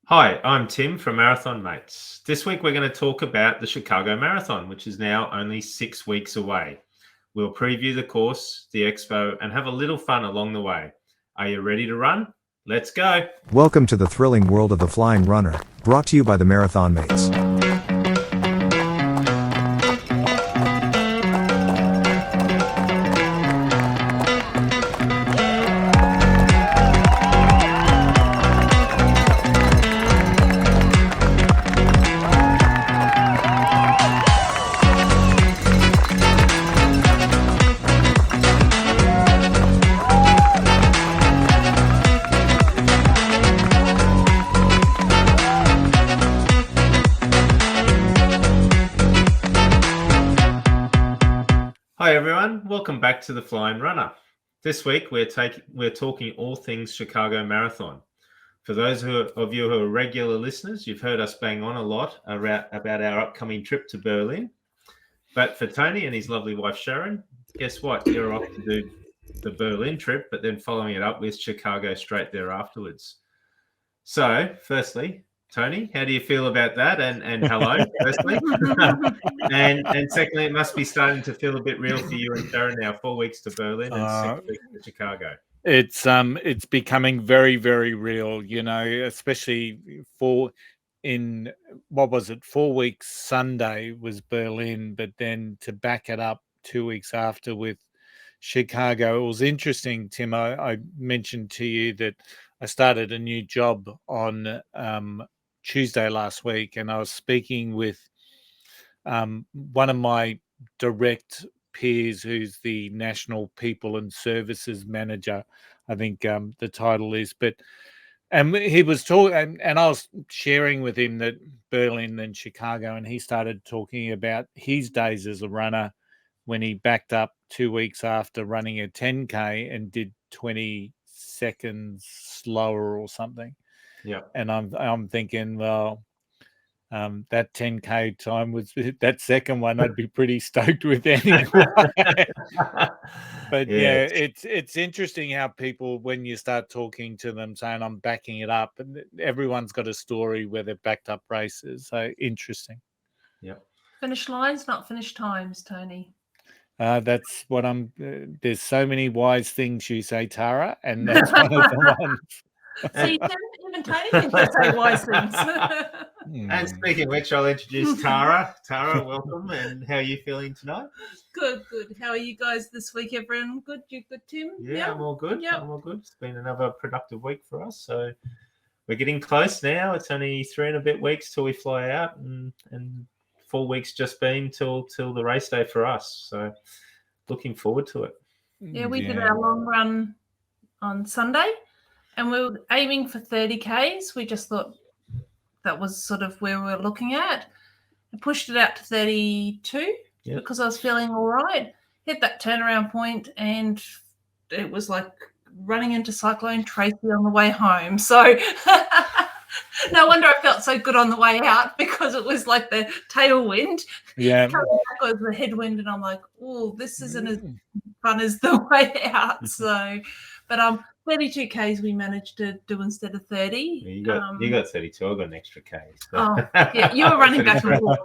Hi, I'm Tim from Marathon Mates. This week we're going to talk about the Chicago Marathon, which is now only 6 weeks away. We'll preview the course, the expo, and have a little fun along the way. Are you ready to run? Let's go. Welcome to the thrilling world of the flying runner, brought to you by the Marathon Mates. Hi everyone, welcome back to the Flying Runner. This week we're talking all things Chicago Marathon. For those of you who are regular listeners, you've heard us bang on a lot about our upcoming trip to Berlin. But for Tony and his lovely wife Sharon, guess what? You're off to do the Berlin trip, but then following it up with Chicago straight there afterwards. So, firstly, Tony, how do you feel about that? And hello, firstly. and secondly, it must be starting to feel a bit real for you and Sharon now. 4 weeks to Berlin and 6 weeks to Chicago. It's becoming very, very real, especially in what was it, 4 weeks Sunday was Berlin, but then to back it up 2 weeks after with Chicago. It was interesting, Tim. I mentioned to you that I started a new job on Tuesday last week, and I was speaking with one of my direct peers, who's the National People and Services Manager, I think the title is. And he was talking, and I was sharing with him that Berlin and Chicago, and he started talking about his days as a runner when he backed up 2 weeks after running a 10K and did 20 seconds slower or something. Yeah. And I'm thinking, well, that 10K time was that second one I'd be pretty stoked with anyway. But yeah, it's interesting how people, when you start talking to them saying I'm backing it up, and everyone's got a story where they've backed up races. So interesting. Yeah. Finish lines, not finish times, Tony. That's what I'm. There's so many wise things you say, Tara, and that's one of the ones. See, even Tony thinks I say wise things. And speaking of which, I'll introduce Tara. Tara, welcome. And how are you feeling tonight? Good. How are you guys this week, everyone? Good? You good, Tim? Yeah, I'm all good. Yep. I'm all good. It's been another productive week for us. So we're getting close now. It's only 3 and a bit weeks till we fly out, and 4 weeks just been till the race day for us. So looking forward to it. Yeah, we did our long run on Sunday, and we were aiming for 30 Ks. We just thought that was sort of where we were looking at. I pushed it out to 32 because I was feeling all right. Hit that turnaround point, and it was like running into Cyclone Tracy on the way home. So no wonder I felt so good on the way out, because it was like the tailwind. Yeah. Coming back was the headwind, and I'm like, oh, this isn't as fun as the way out. So, but 32 Ks we managed to do instead of 30. You got 32. I got an extra K. So. Oh, yeah, you were running back and forth.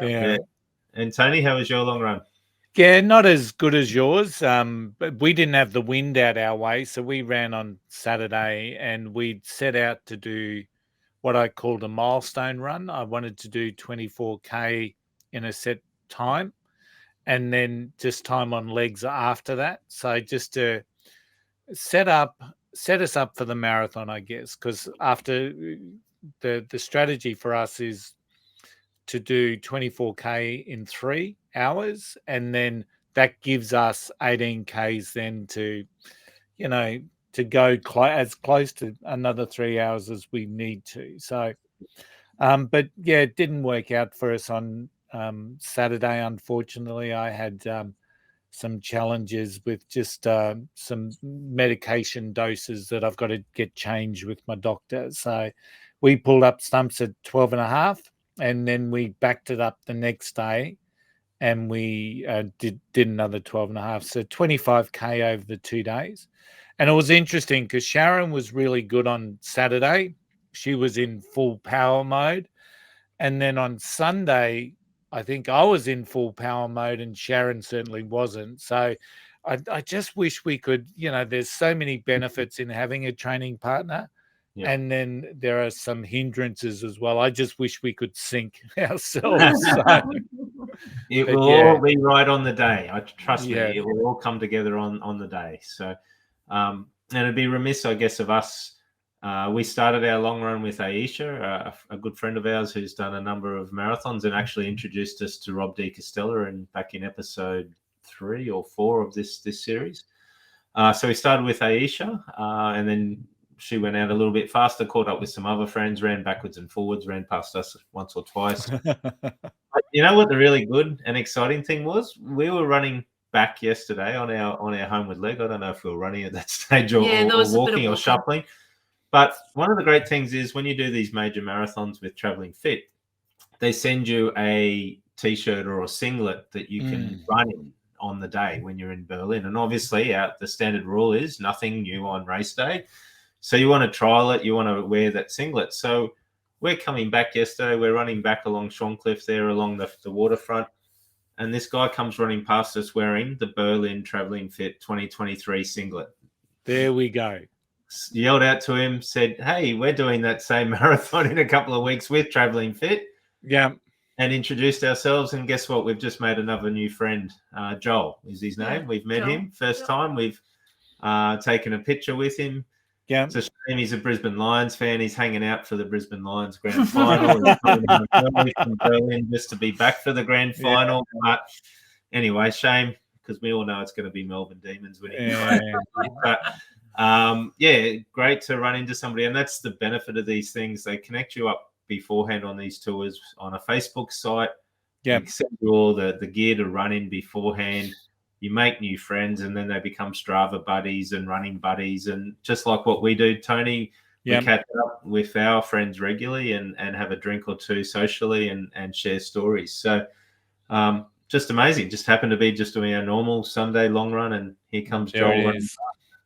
Yeah. And Tony, how was your long run? Yeah, not as good as yours. But we didn't have the wind out our way, so we ran on Saturday, and we'd set out to do what I called a milestone run. I wanted to do 24K in a set time, and then just time on legs after that. So just to set us up for the marathon, I guess, because after the strategy for us is to do 24K in 3 hours, and then that gives us 18Ks then to go as close to another 3 hours as we need to. So but yeah, it didn't work out for us on Saturday. Unfortunately, I had some challenges with just some medication doses that I've got to get changed with my doctor. So we pulled up stumps at 12.5, and then we backed it up the next day, and we did another 12.5. So 25K over the 2 days. And it was interesting because Sharon was really good on Saturday. She was in full power mode. And then on Sunday, I think I was in full power mode and Sharon certainly wasn't. So I just wish we could, there's so many benefits in having a training partner. Yeah. And then there are some hindrances as well. I just wish we could sync ourselves. It will all be right on the day. Trust me, Yeah. it will all come together on the day. So, and it'd be remiss, I guess, of us. We started our long run with Aisha, a good friend of ours who's done a number of marathons and actually introduced us to Rob De Castella back in episode 3 or 4 of this series. So we started with Aisha, and then she went out a little bit faster, caught up with some other friends, ran backwards and forwards, ran past us once or twice. But you know what the really good and exciting thing was? We were running back yesterday on our homeward leg. I don't know if we were running at that stage or walking or shuffling. But one of the great things is when you do these major marathons with Traveling Fit, they send you a T-shirt or a singlet that you can run in on the day when you're in Berlin. And obviously the standard rule is nothing new on race day. So you want to trial it, you want to wear that singlet. So we're coming back yesterday, we're running back along Schwankliff there along the waterfront. And this guy comes running past us wearing the Berlin Traveling Fit 2023 singlet. There we go. Yelled out to him, said, hey, we're doing that same marathon in a couple of weeks with Traveling Fit. Yeah. And introduced ourselves. And guess what? We've just made another new friend. Joel is his name. We've met him first time. We've taken a picture with him. Yeah. It's a shame he's a Brisbane Lions fan. He's hanging out for the Brisbane Lions grand final. He's coming from Berlin just to be back for the grand final. Yeah. But anyway, shame because we all know it's going to be Melbourne Demons winning. But great to run into somebody. And that's the benefit of these things. They connect you up beforehand on these tours on a Facebook site. Yeah. They send you all the gear to run in beforehand. You make new friends and then they become Strava buddies and running buddies. And just like what we do, Tony, we catch up with our friends regularly and have a drink or two socially and share stories. So just amazing. Just happened to be just doing our normal Sunday long run and here comes Joel. It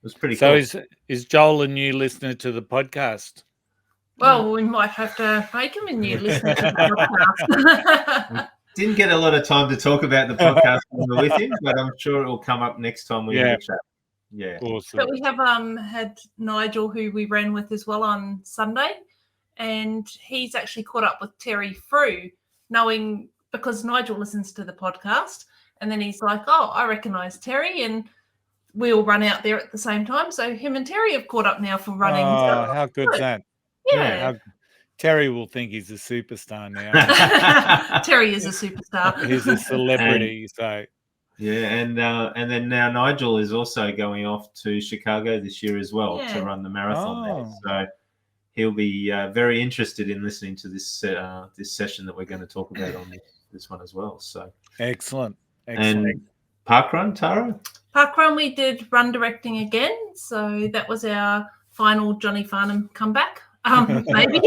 was pretty cool. So is Joel a new listener to the podcast? Well, we might have to make him a new listener to the podcast. Didn't get a lot of time to talk about the podcast with him, but I'm sure it will come up next time we have a chat. Yeah. Awesome. But we have had Nigel, who we ran with as well on Sunday, and he's actually caught up with Terry Frew, knowing because Nigel listens to the podcast, and then he's like, oh, I recognise Terry, and we all run out there at the same time. So him and Terry have caught up now for running. Oh, how good's that? Yeah. Terry will think he's a superstar now. Terry is a superstar. He's a celebrity. And then now Nigel is also going off to Chicago this year as well to run the marathon there. So he'll be very interested in listening to this session that we're going to talk about on this one as well. So excellent. And parkrun, Tara? Parkrun, we did run directing again. So that was our final Johnny Farnham comeback. Maybe.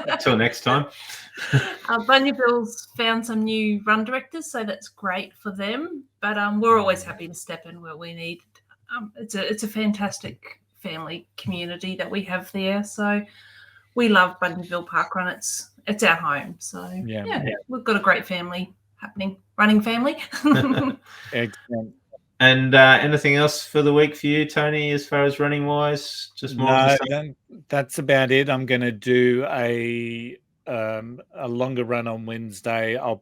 Until next time. Bunyaville's found some new run directors, so that's great for them. But we're always happy to step in where we need. It's a fantastic family community that we have there. So we love Bunyaville Parkrun. It's our home. So we've got a great family happening, running family. Excellent. And anything else for the week for you, Tony, as far as running wise? Just more. No, that's about it. I'm going to do a longer run on Wednesday. I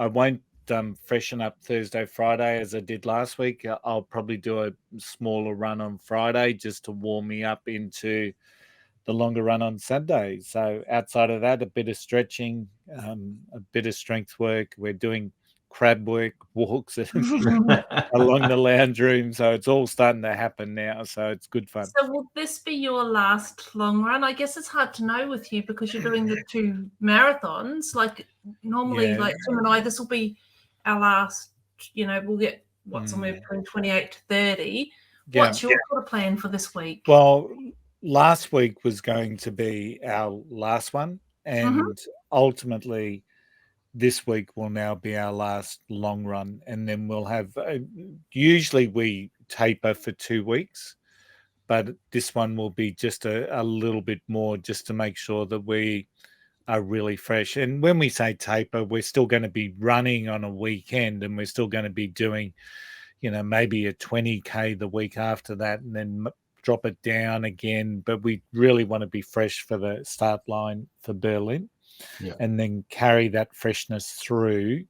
won't freshen up Thursday, Friday as I did last week. I'll probably do a smaller run on Friday just to warm me up into the longer run on Saturday. So outside of that, a bit of stretching, a bit of strength work. We're doing crab work, walks along the lounge room. So it's all starting to happen now. So it's good fun. So will this be your last long run? I guess it's hard to know with you because you're doing the 2 marathons. Like normally, like Tim and I, this will be our last, we'll get somewhere between 28 to 30. What's your sort of plan for this week? Well, last week was going to be our last one. And ultimately, this week will now be our last long run, and then we'll have usually we taper for 2 weeks, but this one will be just a little bit more, just to make sure that we are really fresh. And when we say taper, we're still going to be running on a weekend, and we're still going to be doing, maybe a 20K the week after that, and then drop it down again. But we really want to be fresh for the start line for Berlin, and then carry that freshness through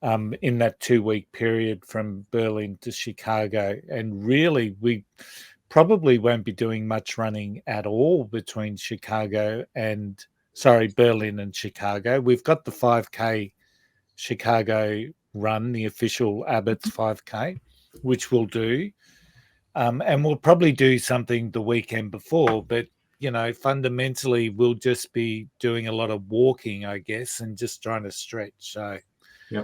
in that 2-week period from Berlin to Chicago. And really, we probably won't be doing much running at all between Berlin and Chicago. We've got the 5K Chicago run, the official Abbott's 5K, which we'll do. And we'll probably do something the weekend before, but fundamentally we'll just be doing a lot of walking, I guess, and just trying to stretch. So, yeah.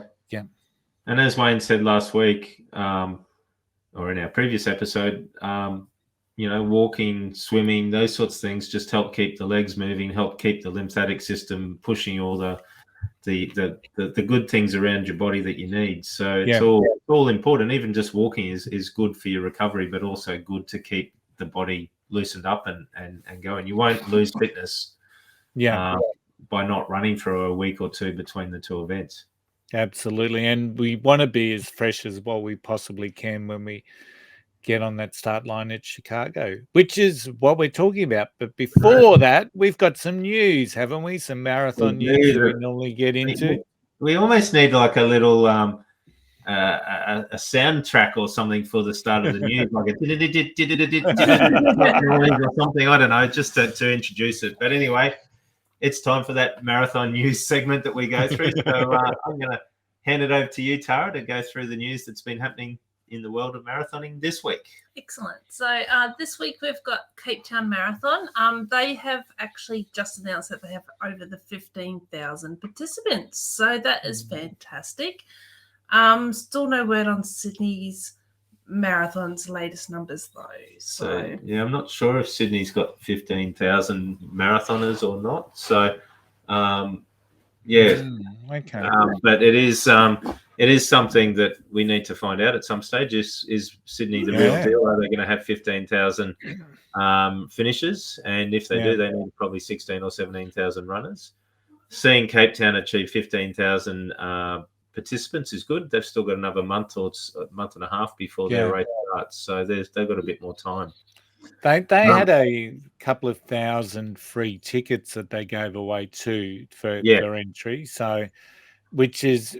And as Wayne said last week, or in our previous episode, walking, swimming, those sorts of things just help keep the legs moving, help keep the lymphatic system pushing all the good things around your body that you need. So it's all important. Even just walking is good for your recovery, but also good to keep the body loosened up and going. You won't lose fitness by not running for a week or two between the two events. Absolutely. And we want to be as fresh as what we possibly can when we get on that start line at Chicago, which is what we're talking about. But before that, we've got some news, haven't we? Some marathon news that we normally get into. We almost need like a little a soundtrack or something for the start of the news, like a noise or something. I don't know, just to introduce it. But anyway, it's time for that marathon news segment that we go through. So I'm going to hand it over to you, Tara, to go through the news that's been happening in the world of marathoning this week. Excellent. So this week we've got Cape Town Marathon. They have actually just announced that they have over the 15,000 participants. So that is fantastic. Still no word on Sydney's marathon's latest numbers though. So yeah, I'm not sure if Sydney's got 15,000 marathoners or not. So okay. But it is something that we need to find out at some stage. Is Sydney the real deal? Are they going to have 15,000 finishes? And if they do, they need probably 16 or 17,000 runners. Seeing Cape Town achieve 15,000 participants is good. They've still got another month or a month and a half before their race starts, so they've got a bit more time. They had a couple of thousand free tickets that they gave away too for entry. So, which is,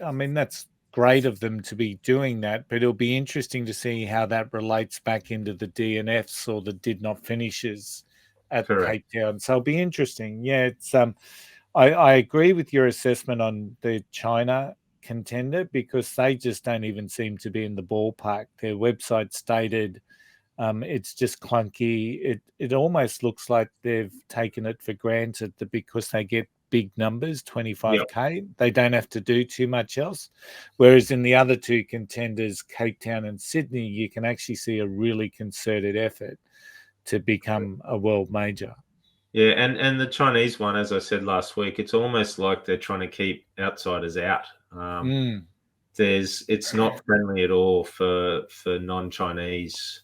I mean, that's great of them to be doing that. But it'll be interesting to see how that relates back into the DNFs or the did not finishes at Cape Town. So it'll be interesting. Yeah, it's I agree with your assessment on the China contender, because they just don't even seem to be in the ballpark. Their website stated it's just clunky. It almost looks like they've taken it for granted that because they get big numbers, 25K, they don't have to do too much else. Whereas in the other two contenders, Cape Town and Sydney, you can actually see a really concerted effort to become a world major. Yeah, and the Chinese one, as I said last week, it's almost like they're trying to keep outsiders out. It's not friendly at all for non-Chinese.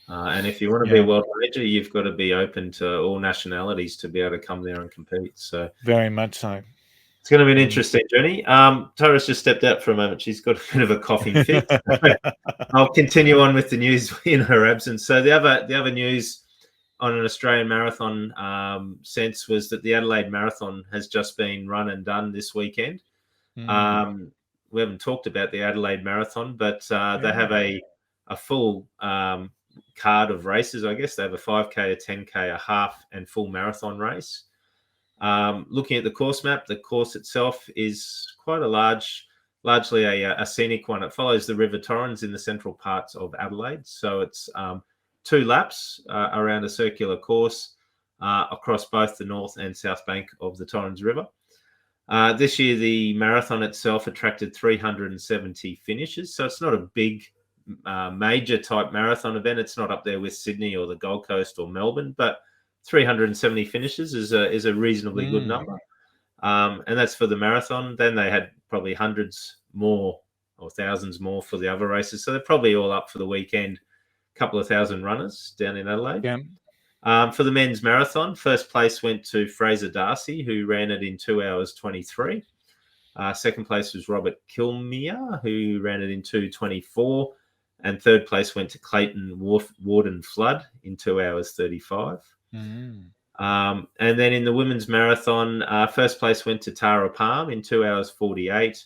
And if you want to be a world major, you've got to be open to all nationalities to be able to come there and compete. So very much so. It's going to be an interesting journey. Tara's just stepped out for a moment. She's got a bit of a coughing fit. I'll continue on with the news in her absence. So the other news on an Australian marathon sense was that the Adelaide Marathon has just been run and done this weekend. We haven't talked about the Adelaide Marathon, but they have a full card of races, I guess. They have a 5K, a 10K, a half, and full marathon race. Looking at the course map, the course itself is quite largely a scenic one. It follows the River Torrens in the central parts of Adelaide. So it's 2 laps around a circular course across both the north and south bank of the Torrens River. This year, the marathon itself attracted 370 finishes. So it's not a big major type marathon event. It's not up there with Sydney or the Gold Coast or Melbourne, but 370 finishes is a reasonably good number. And that's for the marathon. Then they had probably hundreds more or thousands more for the other races. So they're probably all up for the weekend couple of thousand runners down in Adelaide. Yeah. For the men's marathon, first place went to Fraser Darcy, who ran it in 2 hours 23. Second place was Robert Kilmere, who ran it in 2:24. And third place went to Clayton Warden Flood in 2 hours 35. Mm. And then in the women's marathon, first place went to Tara Palm in 2 hours 48.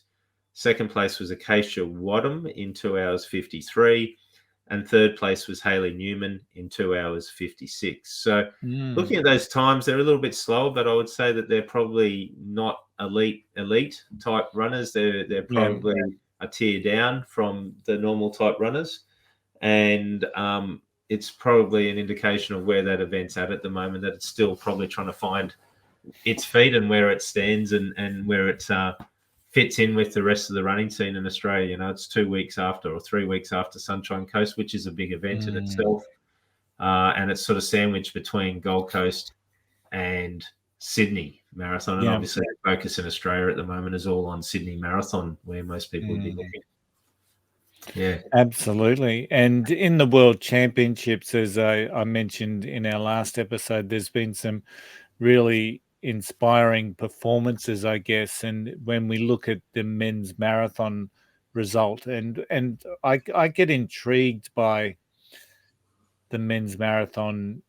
Second place was Acacia Wadham in 2 hours 53. And third place was Hayley Newman in 2 hours 56. So looking at those times, they're a little bit slower, but I would say that they're probably not elite type runners. They're probably a tier down from the normal type runners. And it's probably an indication of where that event's at the moment, that it's still probably trying to find its feet and where it stands and where it fits in with the rest of the running scene in Australia. You know, it's 2 weeks after or 3 weeks after Sunshine Coast, which is a big event in itself. And it's sort of sandwiched between Gold Coast and Sydney Marathon. And obviously the focus in Australia at the moment is all on Sydney Marathon, where most people would be looking. Yeah, absolutely. And in the World Championships, as I mentioned in our last episode, there's been some really inspiring performances, I guess. And when we look at the men's marathon result, and I get intrigued by the men's marathon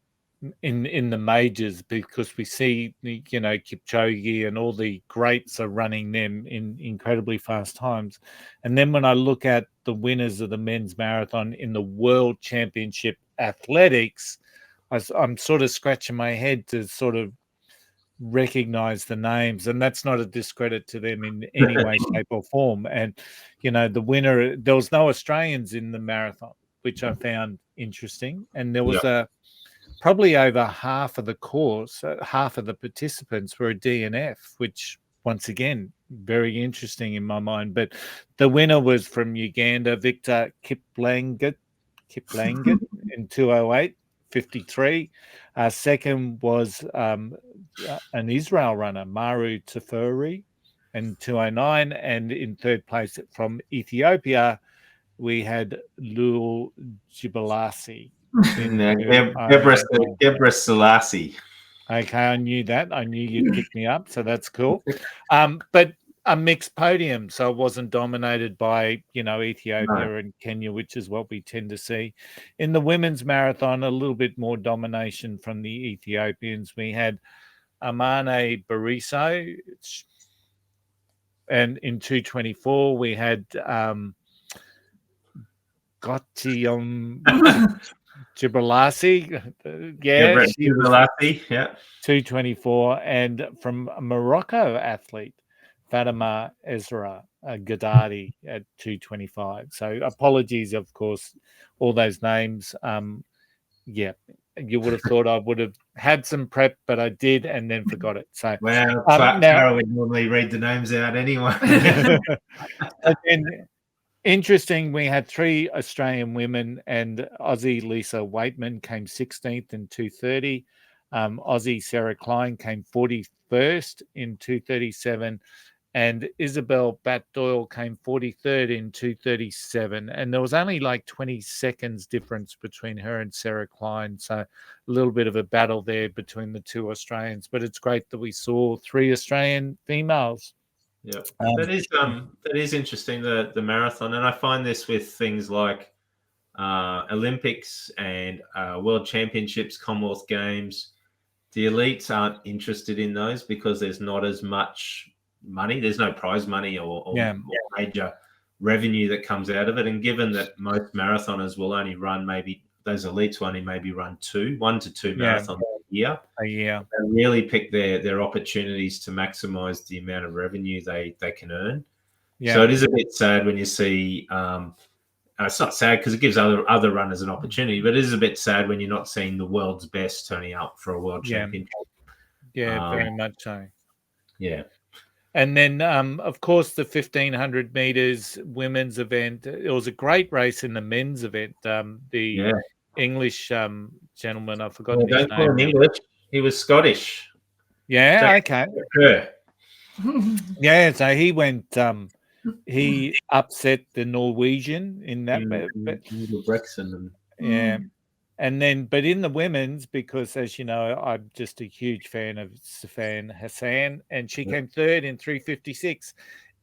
in the majors, because we see, you know, Kipchoge and all the greats are running them in incredibly fast times. And then when I look at the winners of the men's marathon in the World Championship athletics, I'm sort of scratching my head to sort of recognize the names, and that's not a discredit to them in any way, shape or form. And, you know, the winner, there was no Australians in the marathon, which I found interesting. And there was probably over half of the course, half of the participants were a DNF, which once again, very interesting in my mind. But the winner was from Uganda, Victor Kiplangat in 2:08:53. Second was an Israel runner, Maru Teferi, in 2:09. And in third place from Ethiopia, we had Lul Jibalasi. Deborah Selassie. Okay, I knew that. I knew you'd pick me up, so that's cool. But a mixed podium, so it wasn't dominated by, you know, Ethiopia and Kenya, which is what we tend to see. In the women's marathon, a little bit more domination from the Ethiopians. We had Amane Bariso, and in 2:24 we had Gotium Jibalasi, Jibalasi, 2:24, and from a Morocco athlete, Fatima Ezra Gadadi at 2:25. So apologies, of course, all those names. You would have thought I would have had some prep, but I did and then forgot it. So well, now would normally read the names out anyway. And interesting, we had 3 Australian women, and Aussie Lisa Waitman came 16th in 2:30. Aussie Sarah Klein came 41st in 2:37. And Isabel Bat-Doyle came 43rd in 2:37. And there was only like 20 seconds difference between her and Sarah Klein. So a little bit of a battle there between the 2 Australians. But it's great that we saw 3 Australian females. Yeah, that is interesting, the marathon. And I find this with things like Olympics and World Championships, Commonwealth Games. The elites aren't interested in those because there's not as much money. There's no prize money or major revenue that comes out of it. And given that most marathoners will only run, maybe those elites will only maybe run 1 to 2 marathons a year. They really pick their opportunities to maximize the amount of revenue they can earn. So it is a bit sad when you see it's not sad because it gives other runners an opportunity, but it is a bit sad when you're not seeing the world's best turning up for a world championship. Very much so. Yeah. And then, of course, the 1,500 meters women's event. It was a great race in the men's event. The English gentleman, I forgot his name. Call him English. He was Scottish. Yeah, okay. Yeah, so he went. He upset the Norwegian in that. Yeah. And then, but in the women's, because as you know, I'm just a huge fan of Safan Hassan, and she came third in 3:56.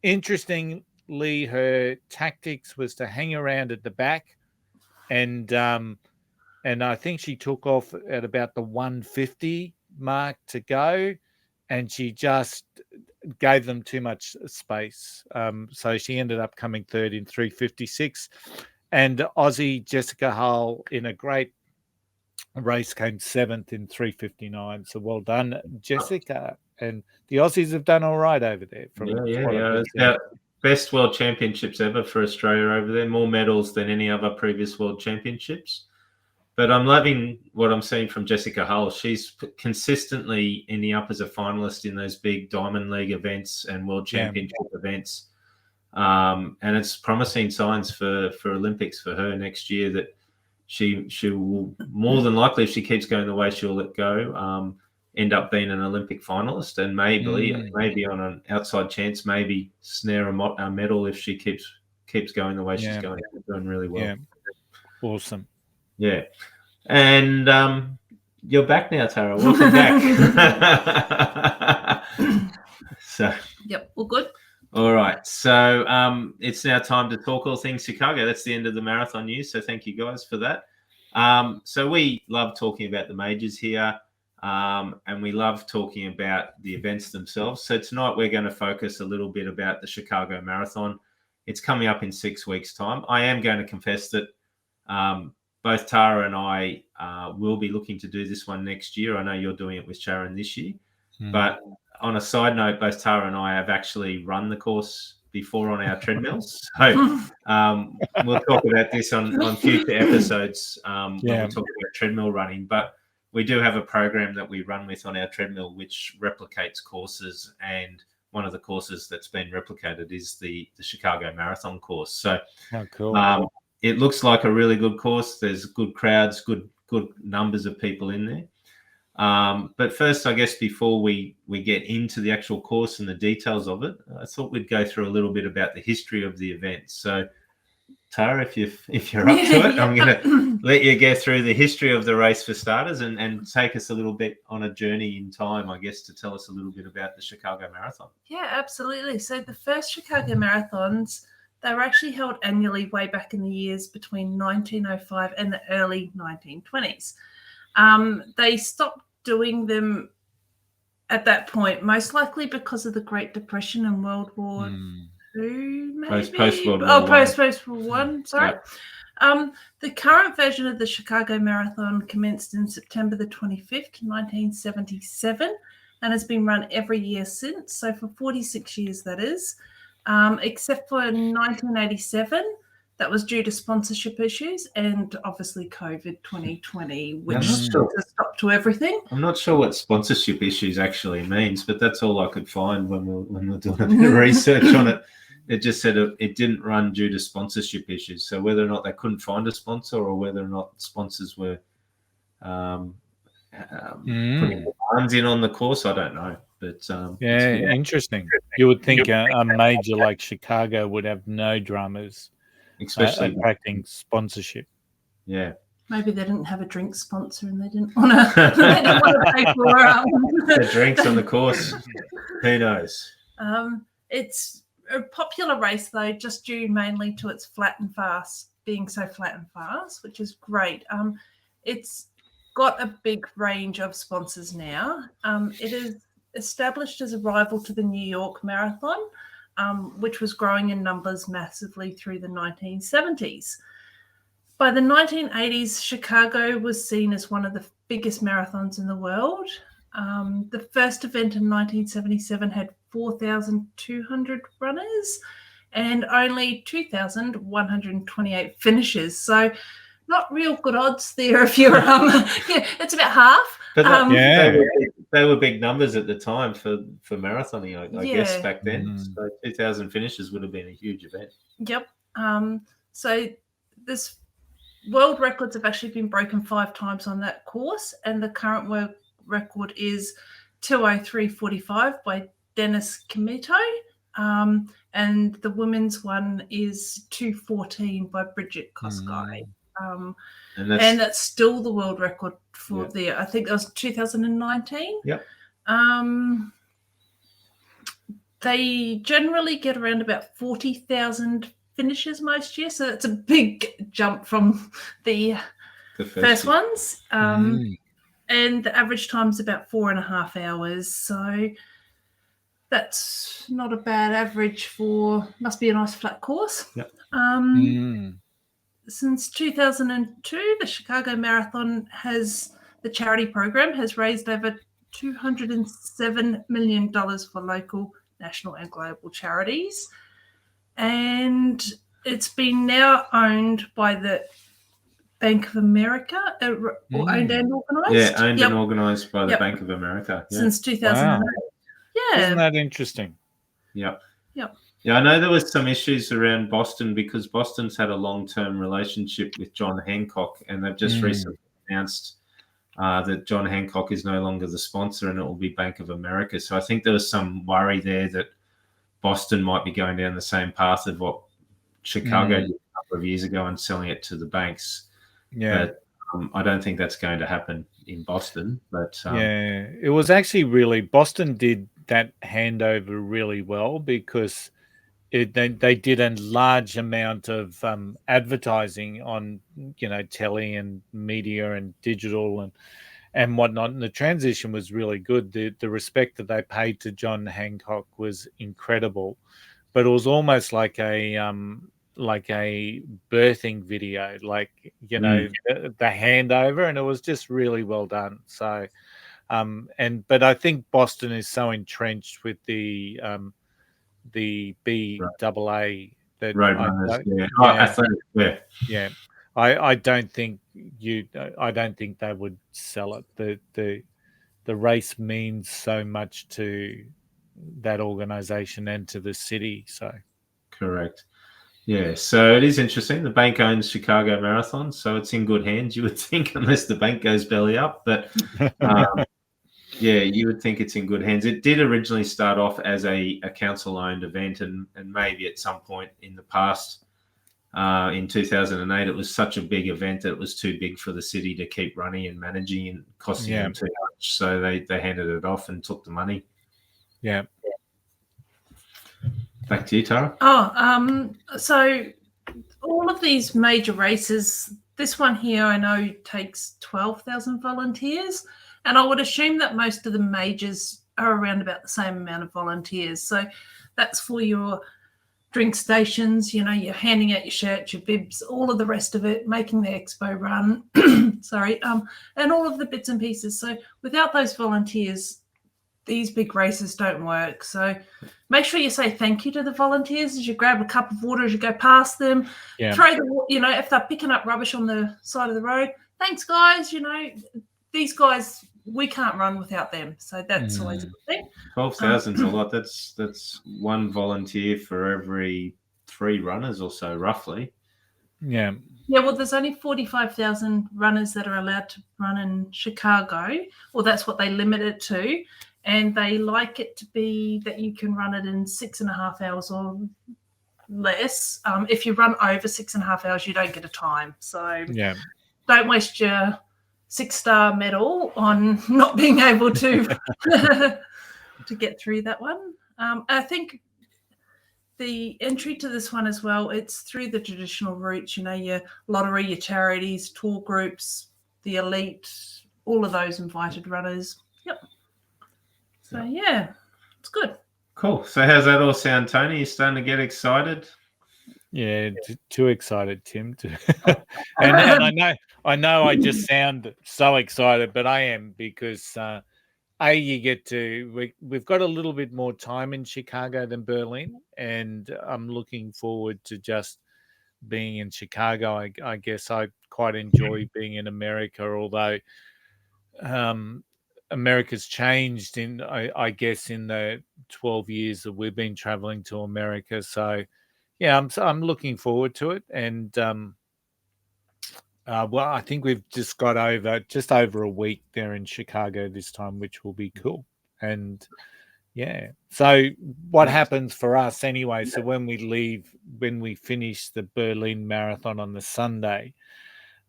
Interestingly, her tactics was to hang around at the back, and I think she took off at about the 150 mark to go, and she just gave them too much space. So she ended up coming third in 3:56. And Aussie Jessica Hull, in a great race, came seventh in 3:59. So well done, Jessica. And the Aussies have done all right over there. It's our best world championships ever for Australia over there. More medals than any other previous world championships. But I'm loving what I'm seeing from Jessica Hull. She's consistently ending up as a finalist in those big Diamond League events and World Championship events. And it's promising signs for Olympics for her next year, that she will more than likely, if she keeps going the way she'll let go, end up being an Olympic finalist, and maybe on an outside chance, maybe snare a medal if she keeps going the way she's going. Doing really well. Yeah. Awesome. Yeah. And you're back now, Tara. Welcome back. So. Yep, all good. All right. So it's now time to talk all things Chicago. That's the end of the marathon news. So thank you guys for that. So we love talking about the majors here, and we love talking about the events themselves. So tonight we're going to focus a little bit about the Chicago Marathon. It's coming up in 6 weeks' time. I am going to confess that both Tara and I will be looking to do this one next year. I know you're doing it with Sharon this year. But on a side note, both Tara and I have actually run the course before on our treadmills. So we'll talk about this on future episodes when we talk about treadmill running. But we do have a program that we run with on our treadmill which replicates courses, and one of the courses that's been replicated is the Chicago Marathon course. So cool. It looks like a really good course. There's good crowds, good numbers of people in there. But first, I guess before we get into the actual course and the details of it, I thought we'd go through a little bit about the history of the event. So, Tara, if you're up to it, I'm going to let you go through the history of the race for starters, and take us a little bit on a journey in time, I guess, to tell us a little bit about the Chicago Marathon. Yeah, absolutely. So the first Chicago Marathons, they were actually held annually way back in the years between 1905 and the early 1920s. They stopped doing them at that point, most likely because of the Great Depression and World War II, maybe? Post-World War I. Sorry. Yeah. The current version of the Chicago Marathon commenced in September the 25th, 1977, and has been run every year since. So for 46 years, that is. Except for 1987, that was due to sponsorship issues and obviously COVID 2020, which put a stop to everything. I'm not sure what sponsorship issues actually means, but that's all I could find when we were doing a bit of research on it. It just said it didn't run due to sponsorship issues. So whether or not they couldn't find a sponsor, or whether or not sponsors were putting funds in on the course, I don't know. But interesting. You would think a major like Chicago would have no drummers, especially attracting sponsorship. Yeah. Maybe they didn't have a drink sponsor and they didn't want to pay for the drinks on the course. Who knows? It's a popular race though, just due mainly to its being so flat and fast, which is great. It's got a big range of sponsors now. It is established as a rival to the New York Marathon, which was growing in numbers massively through the 1970s. By the 1980s, Chicago was seen as one of the biggest marathons in the world. The first event in 1977 had 4,200 runners and only 2,128 finishers. So not real good odds there if you're it's about half. But they were big numbers at the time for marathoning, I guess, back then. So 2,000 finishes would have been a huge event. Yep. So this world records have actually been broken 5 times on that course, and the current world record is 2:03:45 by Dennis Kimito, and the women's one is 2:14 by Bridget Kosgei. And and that's still the world record for Yeah. I think that was 2019. Yep. They generally get around about 40,000 finishes most years, so it's a big jump from the first ones. And the average time is about 4.5 hours, so that's not a bad average for, must be a nice flat course. Yep. Since 2002, the Chicago Marathon the charity program has raised over $207 million for local, national, and global charities. And it's been now owned by the Bank of America, or owned and organised. Yeah, owned and organised by the Bank of America. Yeah. Since 2008. Wow. Yeah. Isn't that interesting? Yep. Yep. Yeah, I know there was some issues around Boston because Boston's had a long-term relationship with John Hancock, and they've just recently announced that John Hancock is no longer the sponsor, and it will be Bank of America. So I think there was some worry there that Boston might be going down the same path of what Chicago did a couple of years ago and selling it to the banks. Yeah. But I don't think that's going to happen in Boston. But yeah, it was actually Boston did that handover really well because they did a large amount of advertising on, telly and media and digital and whatnot, and the transition was really good. The respect that they paid to John Hancock was incredible, but it was almost like a birthing video, the handover, and it was just really well done. So, but I think Boston is so entrenched with the BAA that I don't think they would sell it. The race means so much to that organization and to the city. So correct. Yeah, so it is interesting. The bank owns Chicago Marathon, so it's in good hands, you would think, unless the bank goes belly up. But yeah, you would think it's in good hands. It did originally start off as a council-owned event, and maybe at some point in the past, in 2008, it was such a big event that it was too big for the city to keep running and managing and costing them too much. So they handed it off and took the money. Yeah. Back to you, Tara. So all of these major races, this one here I know takes 12,000 volunteers, and I would assume that most of the majors are around about the same amount of volunteers. So that's for your drink stations, you're handing out your shirts, your bibs, all of the rest of it, making the expo run, and all of the bits and pieces. So without those volunteers, these big races don't work. So make sure you say thank you to the volunteers as you grab a cup of water as you go past them. Yeah. Throw if they're picking up rubbish on the side of the road, thanks guys. These guys, we can't run without them. So that's always a good thing. 12,000 is a lot. That's one volunteer for every 3 runners or so, roughly. Yeah. Yeah, well, there's only 45,000 runners that are allowed to run in Chicago, or that's what they limit it to. And they like it to be that you can run it in 6.5 hours or less. If you run over 6.5 hours, you don't get a time. So don't waste your 6-star medal on not being able to to get through that one. I think the entry to this one as well, it's through the traditional routes, your lottery, your charities, tour groups, the elite, all of those invited runners. Yep. So, yeah, it's good. Cool. So how's that all sound, Tony? You starting to get excited? Yeah, too excited, Tim. And I know I just sound so excited, but I am because, you get we've got a little bit more time in Chicago than Berlin, and I'm looking forward to just being in Chicago. I guess I quite enjoy being in America, although America's changed I guess in the 12 years that we've been traveling to America. So yeah, I'm looking forward to it. And well, I think we've just got just over a week there in Chicago this time, which will be cool. And yeah, so what happens for us anyway, so when we finish the Berlin Marathon on the Sunday,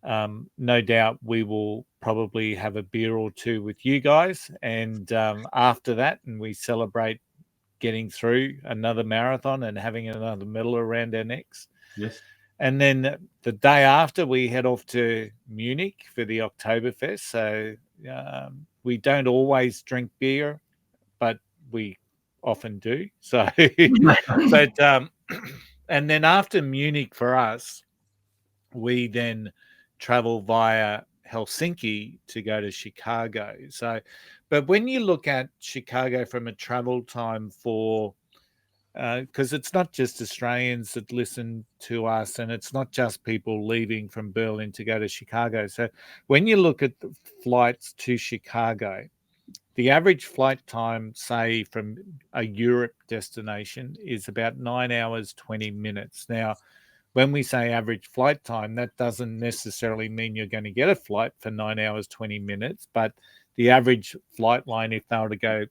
no doubt we will probably have a beer or two with you guys. And after that, and we celebrate getting through another marathon and having another medal around our necks. Yes. And then the day after, we head off to Munich for the Oktoberfest. So we don't always drink beer, but we often do. So, but and then after Munich for us, we then travel via Helsinki to go to Chicago. So, but when you look at Chicago from a travel time for, because it's not just Australians that listen to us, and it's not just people leaving from Berlin to go to Chicago. So when you look at the flights to Chicago, the average flight time, say, from a Europe destination is about 9 hours, 20 minutes. Now, when we say average flight time, that doesn't necessarily mean you're going to get a flight for 9 hours, 20 minutes, but the average flight line, if they were to go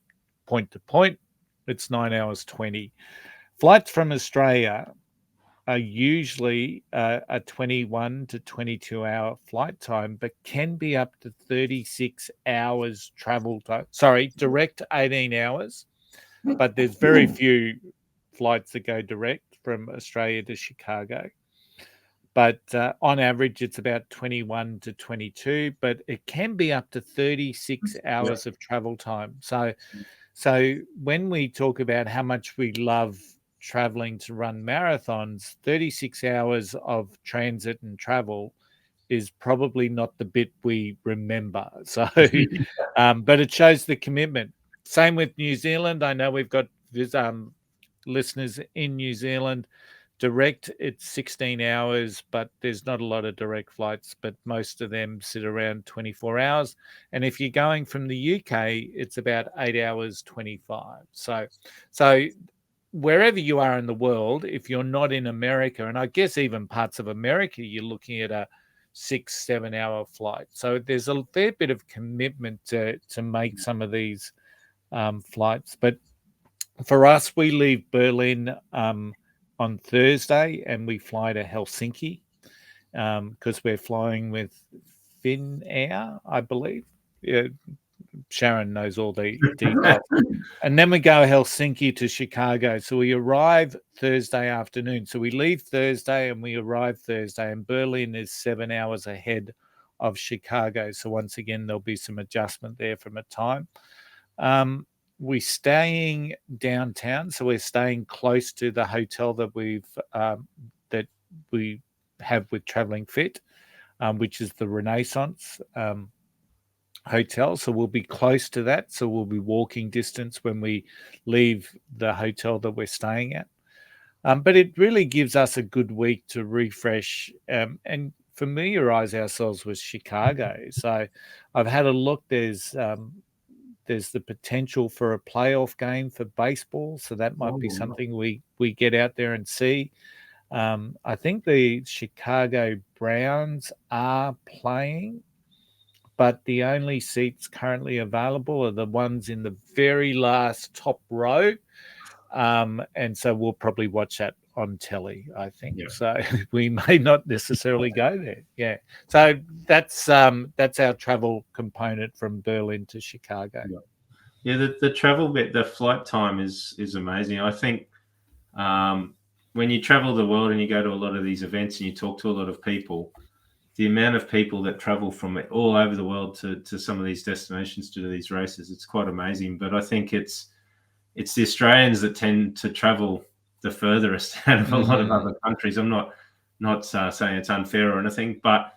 point to point, it's 9 hours, 20. Flights from Australia are usually a 21 to 22 hour flight time, but can be up to 36 hours travel time. Sorry, direct 18 hours, but there's very few flights that go direct from Australia to Chicago. But on average, it's about 21 to 22, but it can be up to 36 hours of travel time. So when we talk about how much we love traveling to run marathons, 36 hours of transit and travel is probably not the bit we remember. So, but it shows the commitment. Same with New Zealand. I know we've got listeners in New Zealand. Direct, it's 16 hours, but there's not a lot of direct flights, but most of them sit around 24 hours. And if you're going from the UK, it's about 8 hours, 25. So wherever you are in the world, if you're not in America, and I guess even parts of America, you're looking at a 6-7 hour flight. So there's a fair bit of commitment to make some of these flights. But for us, we leave Berlin on Thursday and we fly to Helsinki because we're flying with Finnair, I believe. Yeah, Sharon knows all the details. And then we go Helsinki to Chicago. So we arrive Thursday afternoon. So we leave Thursday and we arrive Thursday, and Berlin is 7 hours ahead of Chicago. So once again, there'll be some adjustment there from a time. We're staying downtown, so we're staying close to the hotel that we have with Traveling Fit, which is the Renaissance hotel. So we'll be close to that. So we'll be walking distance when we leave the hotel that we're staying at. But it really gives us a good week to refresh and familiarize ourselves with Chicago. So I've had a look. There's the potential for a playoff game for baseball, so that might be something we get out there and see. I think the Chicago Browns are playing, but the only seats currently available are the ones in the very last top row, and so we'll probably watch that on telly, I think. Yeah. So we may not necessarily go there. Yeah. So that's our travel component from Berlin to Chicago. Yeah, the travel bit, the flight time is amazing. I think when you travel the world and you go to a lot of these events and you talk to a lot of people, the amount of people that travel from all over the world to some of these destinations to do these races, it's quite amazing. But I think it's the Australians that tend to travel the furthest out of a lot of other countries. I'm not saying it's unfair or anything, but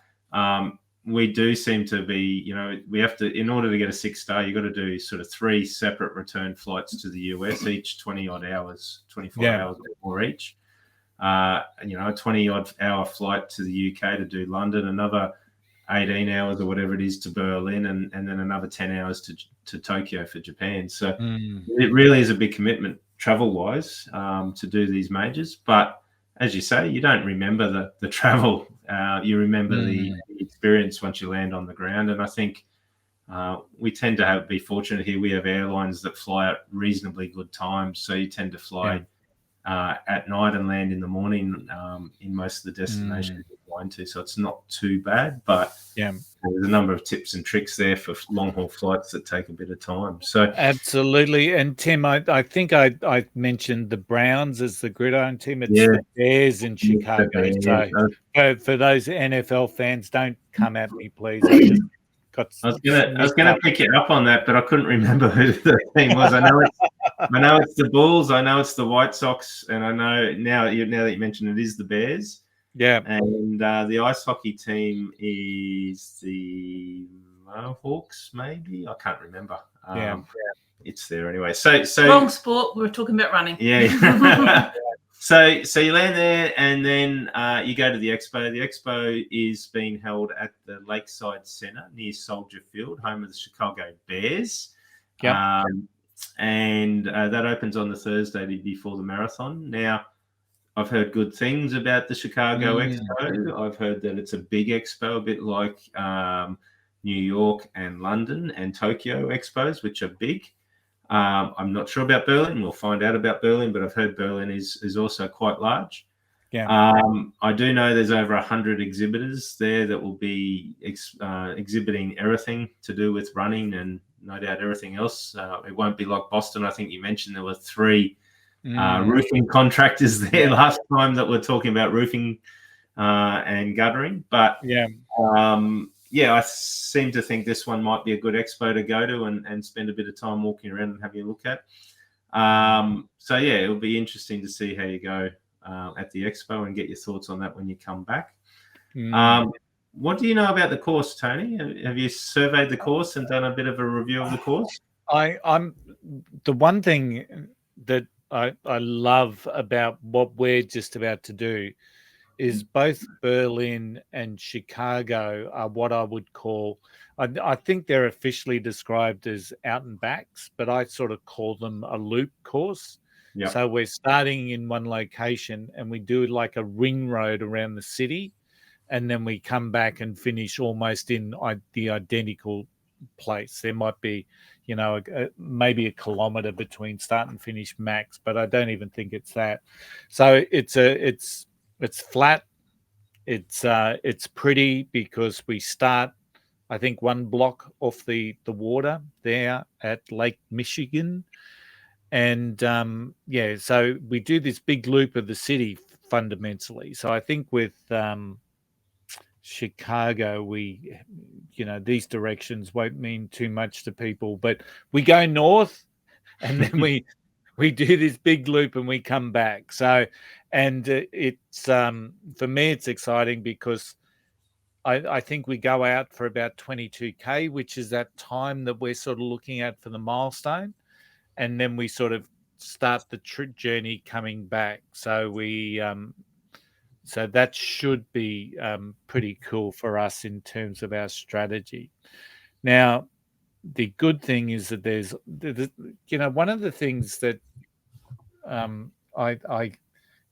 we do seem to be, we have to, in order to get a 6-star, you've got to do sort of 3 separate return flights to the US, each 20 odd hours, 24 hours or more each. A 20 odd hour flight to the UK to do London, another 18 hours or whatever it is to Berlin, and then another 10 hours to Tokyo for Japan. So it really is a big commitment travel-wise to do these majors. But as you say, you don't remember the travel. You remember the experience once you land on the ground. And I think we tend to be fortunate here. We have airlines that fly at reasonably good times. So you tend to fly at night and land in the morning in most of the destinations you flying to, so it's not too bad. But Yeah, there's a number of tips and tricks there for long haul flights that take a bit of time. So absolutely. And Tim, I think I mentioned the Browns as the gridiron team. It's Yeah. the Bears in Chicago. So Bears. for those NFL fans, don't come at me, please. I just got. I was gonna pick you up on that, but I couldn't remember who the team was. I know it's the Bulls. I know it's the White Sox, and I know now that you mentioned it is the Bears. Yeah, and the ice hockey team is the Mohawks. Maybe I can't remember. It's there anyway. So wrong sport. We were talking about running. Yeah. So you land there, and then you go to the expo. The expo is being held at the Lakeside Centre near Soldier Field, home of the Chicago Bears. Yeah. And that opens on the Thursday before the marathon. Now, I've heard good things about the Chicago Expo. I've heard that it's a big expo, a bit like New York and London and Tokyo expos, which are big. I'm not sure about Berlin. We'll find out about Berlin, but I've heard Berlin is also quite large. Yeah. I do know there's over 100 exhibitors there that will be exhibiting everything to do with running and no doubt everything else. It won't be like Boston. I think you mentioned there were 3 roofing contractors there last time that were talking about roofing and guttering. But I seem to think this one might be a good expo to go to and spend a bit of time walking around and having a look at. It'll be interesting to see how you go at the expo and get your thoughts on that when you come back. What do you know about the course, Tony? Have you surveyed the course and done a bit of a review of the course? I'm the one thing that I love about what we're just about to do is both Berlin and Chicago are what I would call, I think they're officially described as out and backs, but I sort of call them a loop course. Yep. So we're starting in one location and we do like a ring road around the city, and then we come back and finish almost in the identical place. There might be, maybe a kilometer between start and finish max, but I don't even think it's that. So it's flat. It's pretty because we start, I think, 1 block off the water there at Lake Michigan. And so we do this big loop of the city fundamentally. So I think with Chicago, these directions won't mean too much to people, but we go north and then we do this big loop and we come back. So, and it's for me, it's exciting because I think we go out for about 22K, which is that time that we're sort of looking at for the milestone. And then we sort of start the journey coming back. So so that should be pretty cool for us in terms of our strategy. Now, the good thing is that there's one of the things that I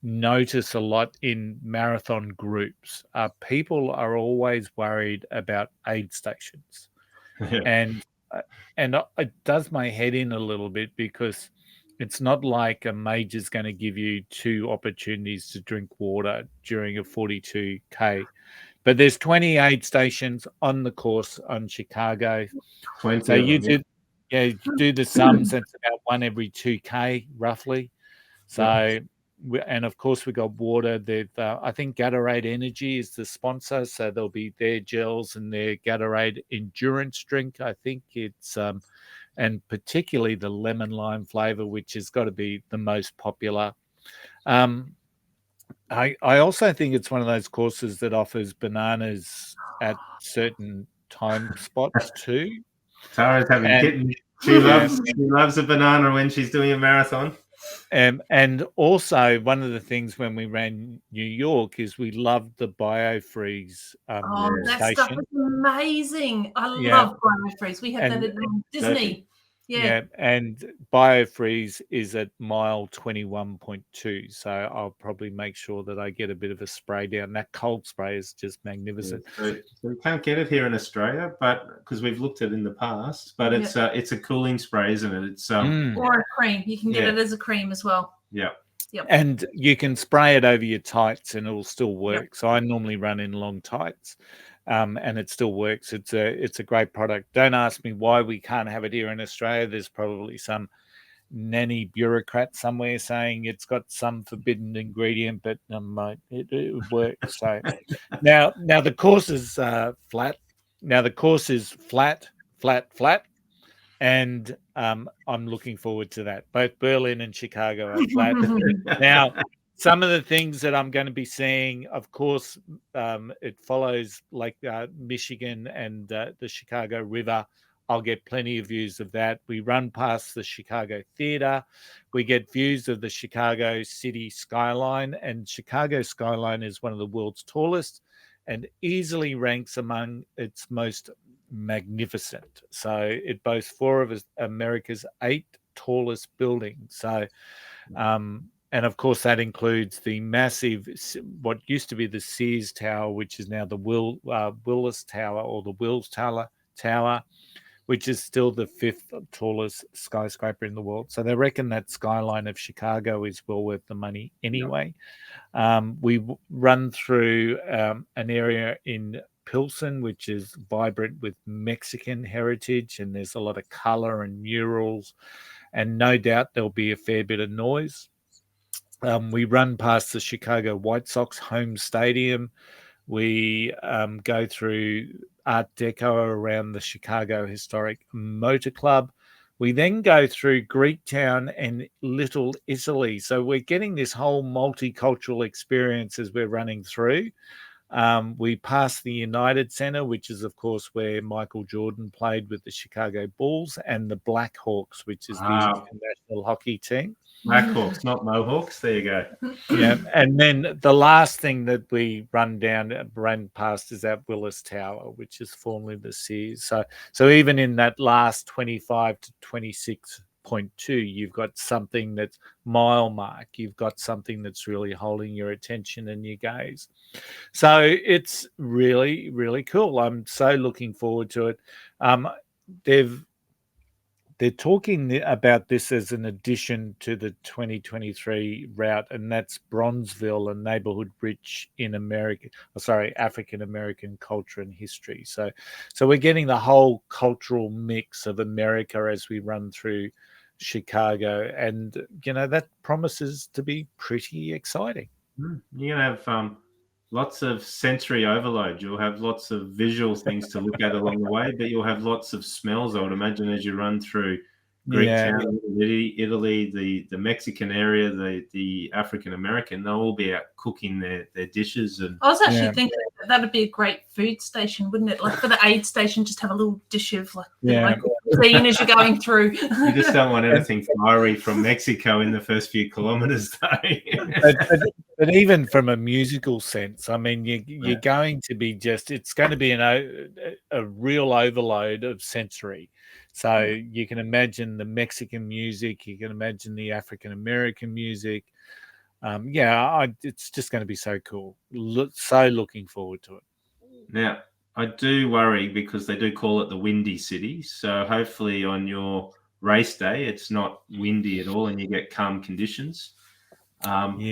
notice a lot in marathon groups are people are always worried about aid stations. And it does my head in a little bit because it's not like a major's going to give you 2 opportunities to drink water during a 42K. But there's 20 aid stations on the course on Chicago. 20 so you do the sums. That's about 1 every 2K roughly. So, and of course we got water. I think Gatorade Energy is the sponsor, so there'll be their gels and their Gatorade endurance drink. I think it's and particularly the lemon lime flavor, which has got to be the most popular. I also think it's one of those courses that offers bananas at certain time spots too. Tara's having kittens. She loves a banana when she's doing a marathon. And also one of the things when we ran New York is we loved the BioFreeze that station. stuff is amazing. I love BioFreeze. We had that at Disney. Yeah, and BioFreeze is at mile 21.2, so I'll probably make sure that I get a bit of a spray down. That cold spray is just magnificent. So we can't get it here in Australia, but because we've looked at it in the past, but it's a cooling spray, isn't it? It's or a cream. You can get it as a cream as well. Yeah. Yep. And you can spray it over your tights and it'll still work. So I normally run in long tights, and it still works. It's a great product. Don't ask me why we can't have it here in Australia. There's probably some nanny bureaucrat somewhere saying it's got some forbidden ingredient, but it works. So now the course is flat. Now the course is flat, and I'm looking forward to that. Both Berlin and Chicago are flat. Now, some of the things that I'm going to be seeing, of course, it follows like Michigan and the Chicago River. I'll get plenty of views of that. We run past the Chicago Theater. We get views of the Chicago city skyline, and Chicago skyline is one of the world's tallest and easily ranks among its most magnificent. So it boasts 4 of America's 8 tallest buildings. So, and of course that includes the massive, what used to be the Sears Tower, which is now the Willis Tower or the Wills Tower, which is still the 5th tallest skyscraper in the world. So they reckon that skyline of Chicago is well worth the money anyway. We run through an area in Pilsen, which is vibrant with Mexican heritage, and there's a lot of color and murals, and no doubt there'll be a fair bit of noise. We run past the Chicago White Sox home stadium. We go through Art Deco around the Chicago Historic Motor Club. We then go through Greektown and Little Italy. So we're getting this whole multicultural experience as we're running through. We pass the United Center, which is, of course, where Michael Jordan played with the Chicago Bulls, and the Blackhawks, which is the national hockey team. Blackhawks, not Mohawks. There you go. Yeah, and then the last thing that we run past is that Willis Tower, which is formerly the Sears. So even in that last 25 to 26.2, you've got something that's mile mark. You've got something that's really holding your attention and your gaze. So it's really, really cool. I'm so looking forward to it. They're talking about this as an addition to the 2023 route, and that's Bronzeville, a neighborhood rich in African American culture and history. So we're getting the whole cultural mix of America as we run through Chicago, and that promises to be pretty exciting. You're gonna have lots of sensory overload. You'll have lots of visual things to look at along the way, but you'll have lots of smells, I would imagine, as you run through Greektown, Italy, the Mexican area, the African American. They'll all be out cooking their dishes. And I was actually thinking that'd be a great food station, wouldn't it? Like for the aid station, just have a little dish of local cuisine as you're going through. You just don't want anything fiery from Mexico in the first few kilometers, though. But even from a musical sense, I mean, you're going to be it's going to be a real overload of sensory. So you can imagine the Mexican music, you can imagine the African American music. It's just going to be so cool. So looking forward to it. Now, I do worry because they do call it the Windy City. So hopefully on your race day, it's not windy at all and you get calm conditions. And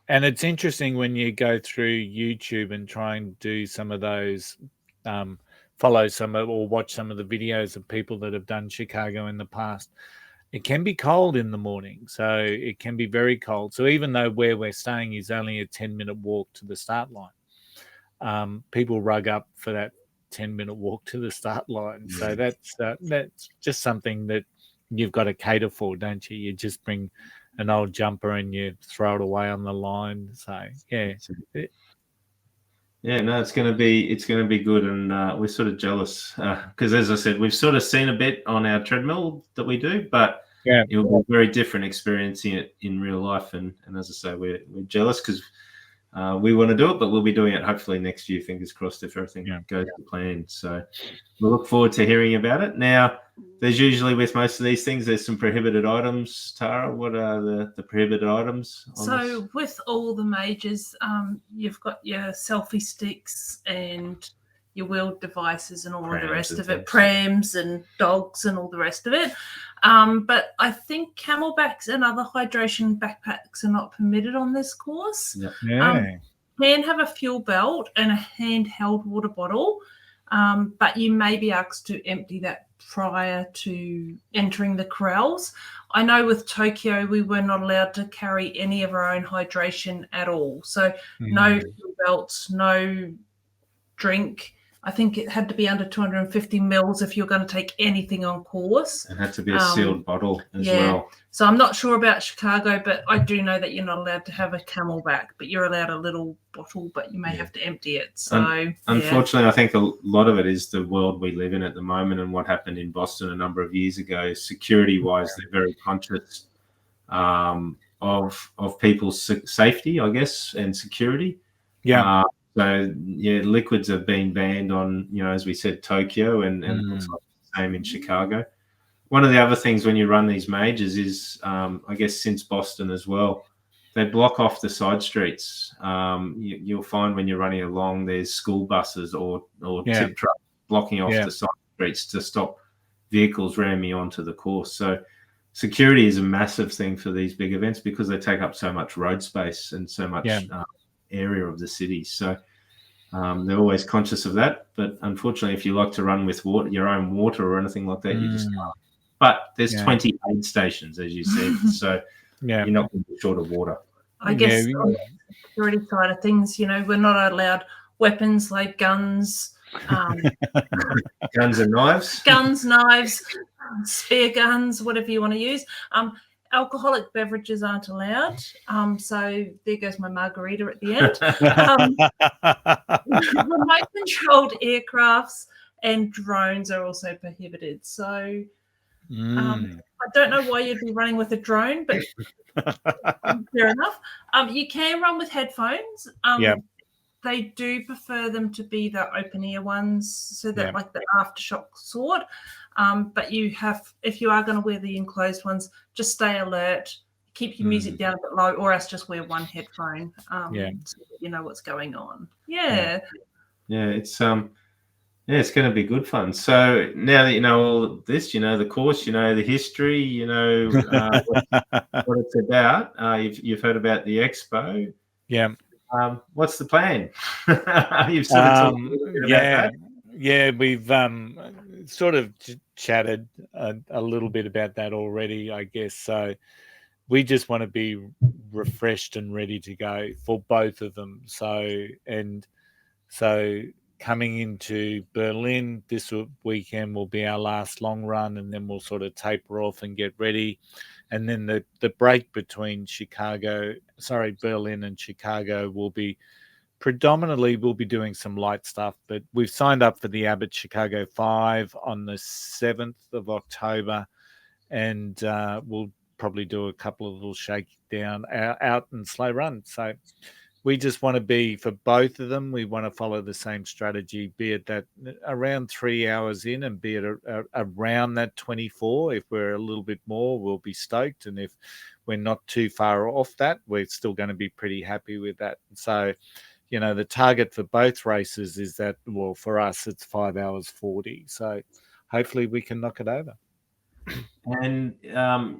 it's interesting when you go through YouTube and try and do some of those, follow some or watch some of the videos of people that have done Chicago in the past. It can be cold in the morning, so it can be very cold. So even though where we're staying is only a 10-minute walk to the start line, people rug up for that 10-minute walk to the start line. So that's just something that you've got to cater for, don't you? You just bring an old jumper and you throw it away on the line. So it's going to be good, and we're sort of jealous because, as I said, we've sort of seen a bit on our treadmill that we do, but it will be a very different experiencing it in real life. And as I say, we're jealous because we want to do it, but we'll be doing it hopefully next year. Fingers crossed if everything goes to plan. So we look forward to hearing about it. Now, there's usually with most of these things, there's some prohibited items. Tara, what are the prohibited items? So with all the majors, you've got your selfie sticks and your wheeled devices and all of the Prams rest and of it, things. prams and dogs and all the rest of it. But I think camelbacks and other hydration backpacks are not permitted on this course. Yeah. Can have a fuel belt and a handheld water bottle, but you may be asked to empty that prior to entering the corrals. I know with Tokyo, we were not allowed to carry any of our own hydration at all. So no fuel belts, no drink. I think it had to be under 250 mils if you're going to take anything on course. It had to be a sealed bottle as well. So I'm not sure about Chicago, but I do know that you're not allowed to have a camelback, but you're allowed a little bottle, but you may have to empty it. So unfortunately, I think a lot of it is the world we live in at the moment and what happened in Boston a number of years ago. Security-wise, they're very conscious of people's safety, I guess, and security. Yeah. So liquids have been banned on, as we said, Tokyo and looks like the same in Chicago. One of the other things when you run these majors is, I guess, since Boston as well, they block off the side streets. You'll find when you're running along, there's school buses or tip trucks blocking off the side streets to stop vehicles ramming onto the course. So security is a massive thing for these big events because they take up so much road space and so much area of the city. So they're always conscious of that. But unfortunately, if you like to run with your own water or anything like that, you just can't. But there's 20 aid stations, as you said, so you're not going to be short of water. I guess on the security side of things, we're not allowed weapons like guns, guns and knives, spear guns, whatever you want to use. Alcoholic beverages aren't allowed. So there goes my margarita at the end. Remote-controlled aircrafts and drones are also prohibited. So I don't know why you'd be running with a drone, but fair enough. You can run with headphones. They do prefer them to be the open ear ones, so that like the aftershock sort. But if you are going to wear the enclosed ones, just stay alert, keep your music down a bit low, or else just wear one headphone. So that you know what's going on. It's going to be good fun. So now that you know all this, you know the course, you know the history, you know what it's about. You've heard about the expo. Yeah. What's the plan? You've sort of talked a little bit about that. Yeah, we've sort of chatted a little bit about that already, I guess. So we just want to be refreshed and ready to go for both of them. So coming into Berlin this weekend will be our last long run, and then we'll sort of taper off and get ready. And then the break between Berlin and Chicago will be predominantly, we'll be doing some light stuff, but we've signed up for the Abbott Chicago 5 on the 7th of October, and we'll probably do a couple of little shakedown out and slow run. So we just want to be, for both of them, we want to follow the same strategy, be it that around 3 hours in, and be it around that 24. If we're a little bit more, we'll be stoked. And if we're not too far off that, we're still going to be pretty happy with that. So, the target for both races is that, well, for us, it's 5 hours 40. So hopefully we can knock it over. And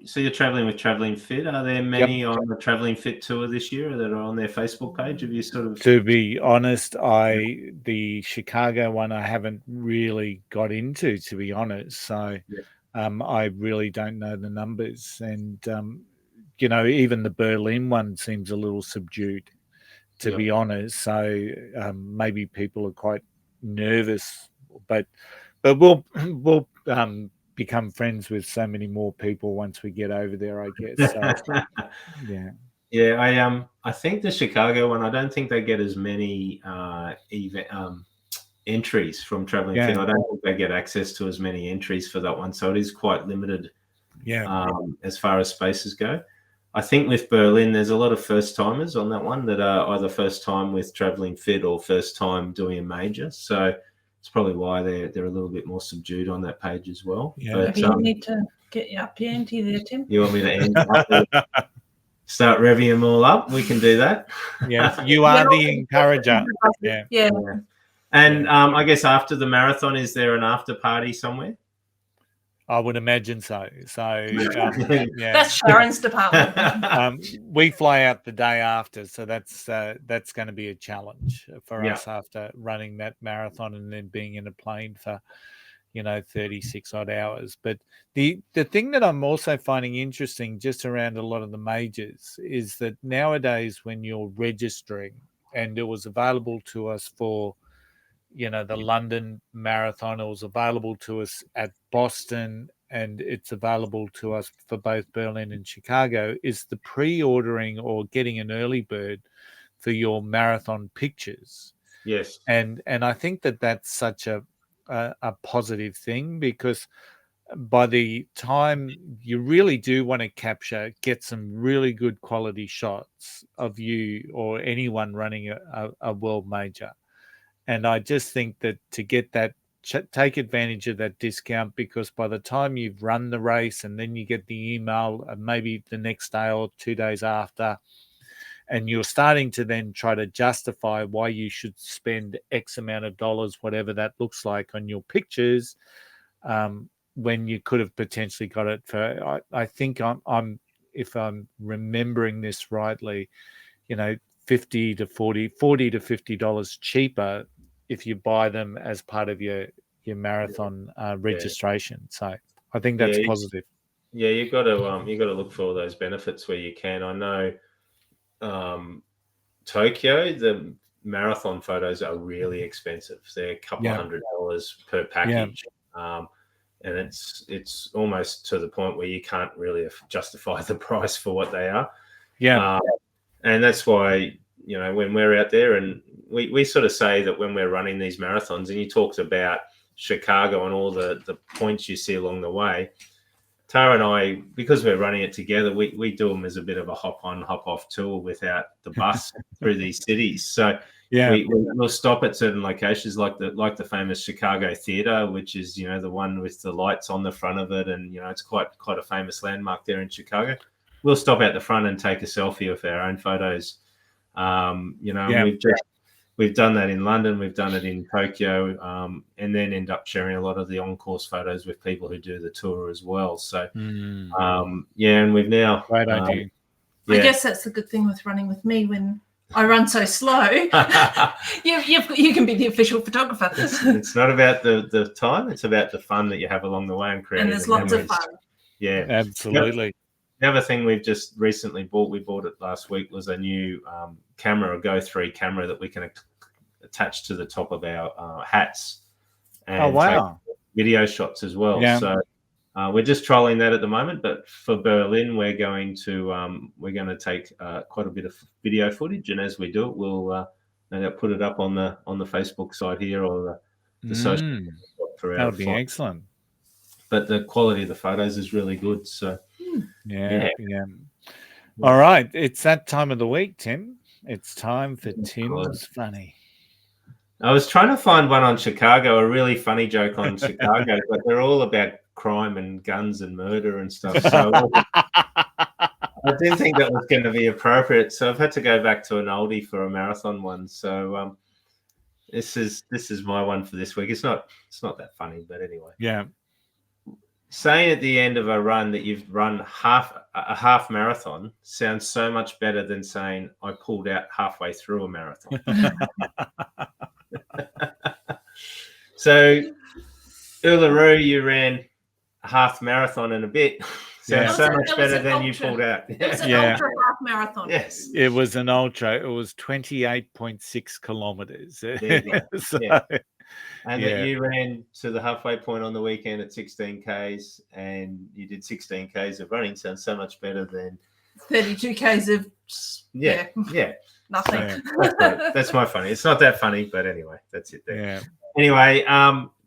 so you're traveling with Traveling Fit. Are there many on the Traveling Fit tour this year that are on their Facebook page? Have you sort of? To be honest, the Chicago one I haven't really got into, to be honest. So I really don't know the numbers, and even the Berlin one seems a little subdued, to be honest. So maybe people are quite nervous, but we'll become friends with so many more people once we get over there, I guess. So, I think the Chicago one, I don't think they get as many entries from Traveling Fit. I don't think they get access to as many entries for that one, so it is quite limited as far as spaces go. I think with Berlin, there's a lot of first timers on that one that are either first time with Traveling Fit or first time doing a major, so it's probably why they're a little bit more subdued on that page as well. But, you need to get your up your ante there, Tim. You want me to start revving them all up? We can do that. Yes, you are the encourager. Yeah. And I guess after the marathon, is there an after party somewhere? I would imagine so. So yeah, That's Sharon's department. we fly out the day after, so that's going to be a challenge for us after running that marathon and then being in a plane for 36 odd hours. But the thing that I'm also finding interesting just around a lot of the majors is that nowadays when you're registering, and it was available to us for the London Marathon, it was available to us at Boston, and it's available to us for both Berlin and Chicago, is the pre-ordering or getting an early bird for your marathon pictures. Yes. And I think that that's such a positive thing, because by the time you really do want to get some really good quality shots of you or anyone running a world major. And I just think that to get that, take advantage of that discount, because by the time you've run the race and then you get the email maybe the next day or 2 days after, and you're starting to then try to justify why you should spend X amount of dollars, whatever that looks like, on your pictures, when you could have potentially got it for, I think I'm if I'm remembering this rightly, $50 to $40 to $50 cheaper if you buy them as part of your marathon registration. So I think that's positive. Yeah, you got to look for all those benefits where you can. I know Tokyo, the marathon photos are really expensive. They're a couple of $100 per package. And it's almost to the point where you can't really justify the price for what they are. And that's why, when we're out there, and we sort of say that when we're running these marathons, and you talked about Chicago and all the points you see along the way, Tara and I, because we're running it together, we do them as a bit of a hop on, hop off tour without the bus through these cities. So we'll stop at certain locations like the famous Chicago Theatre, which is, the one with the lights on the front of it. And, it's quite a famous landmark there in Chicago. We'll stop out the front and take a selfie of our own photos. We've done that in London, we've done it in Tokyo, and then end up sharing a lot of the on-course photos with people who do the tour as well. So, and we've now... Great idea. I guess that's the good thing with running with me. When I run so slow, you can be the official photographer. It's not about the time, it's about the fun that you have along the way and creating. And there's lots of fun. Yeah, absolutely. The other thing we've just recently bought, we bought it last week, was a new camera, a Go3 camera that we can attach to the top of our hats and take video shots as well. So we're just trialing that at the moment. But for Berlin, we're going to take quite a bit of video footage, and as we do it, we'll put it up on the Facebook side here or the social. That would be excellent. But the quality of the photos is really good. So. Yeah. All right. It's that time of the week, Tim. It's time for Tim's Funny. I was trying to find one on Chicago, a really funny joke on Chicago, but they're all about crime and guns and murder and stuff. So I didn't think that was going to be appropriate. So I've had to go back to an oldie for a marathon one. So this is my one for this week. It's not that funny, but anyway. Yeah. Saying at the end of a run that you've run a half marathon sounds so much better than saying I pulled out halfway through a marathon. So, Uluru, you ran a half marathon and a bit. Sounds so much better than you pulled out. It was an ultra half marathon. Yes. It was an ultra. It was 28.6 kilometers. And that you ran to the halfway point on the weekend at 16 Ks, and you did 16 Ks of running. Sounds so much better than 32 Ks of nothing. That's my funny. It's not that funny, but anyway, that's it there. Yeah. Anyway,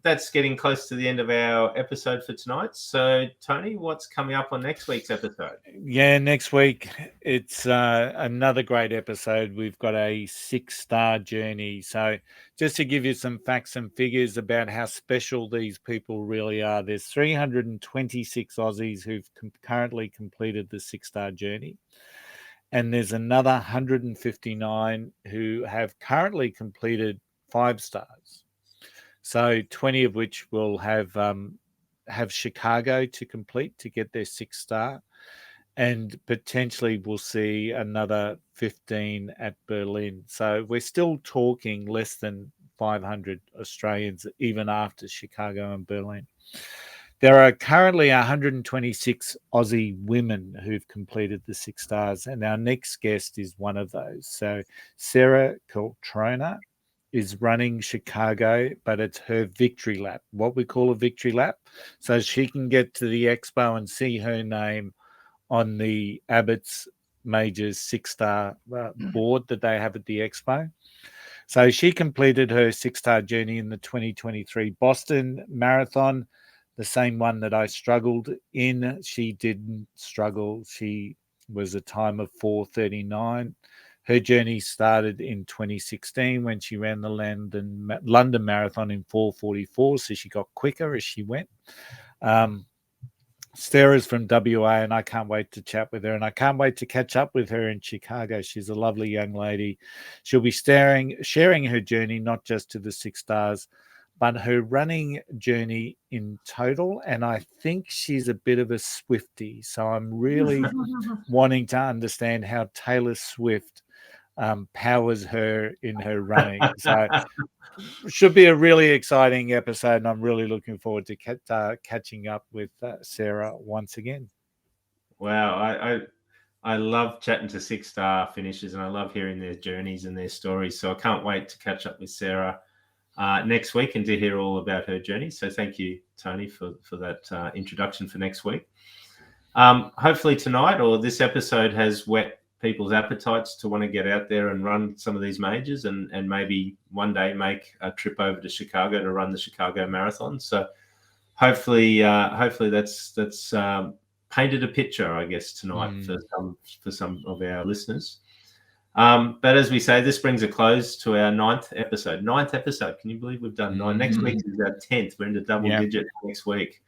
that's getting close to the end of our episode for tonight. So, Tony, what's coming up on next week's episode? Yeah, next week it's another great episode. We've got a 6-star journey. So, just to give you some facts and figures about how special these people really are, there's 326 Aussies who've currently completed the 6-star journey. And there's another 159 who have currently completed 5 stars. So 20 of which will have Chicago to complete to get their 6 star. And potentially we'll see another 15 at Berlin. So we're still talking less than 500 Australians, even after Chicago and Berlin. There are currently 126 Aussie women who've completed the 6 stars, and our next guest is one of those. So Sarah Coltrona is running Chicago, but it's her victory lap, what we call a victory lap. So she can get to the expo and see her name on the Abbott's Majors 6-star board that they have at the expo. So she completed her 6-star journey in the 2023 Boston Marathon, the same one that I struggled in. She didn't struggle. She was a time of 4:39. Her journey started in 2016 when she ran the London Marathon in 4:44, so she got quicker as she went. Sarah's from WA, and I can't wait to chat with her, and I can't wait to catch up with her in Chicago. She's a lovely young lady. She'll be sharing her journey, not just to the 6 stars, but her running journey in total. And I think she's a bit of a Swiftie. So I'm really wanting to understand how Taylor Swift powers her in her running. So should be a really exciting episode, and I'm really looking forward to catching up with Sarah once again. Wow, I love chatting to 6-star finishers, and I love hearing their journeys and their stories. So I can't wait to catch up with Sarah next week and to hear all about her journey. So thank you, Tony, for that introduction for next week. Hopefully tonight or this episode has whet people's appetites to want to get out there and run some of these majors and maybe one day make a trip over to Chicago to run the Chicago Marathon. So hopefully that's painted a picture, I guess, tonight for some of our listeners. But as we say, this brings a close to our 9th episode. 9th episode. Can you believe we've done 9? Next week is our 10th. We're into double digit next week.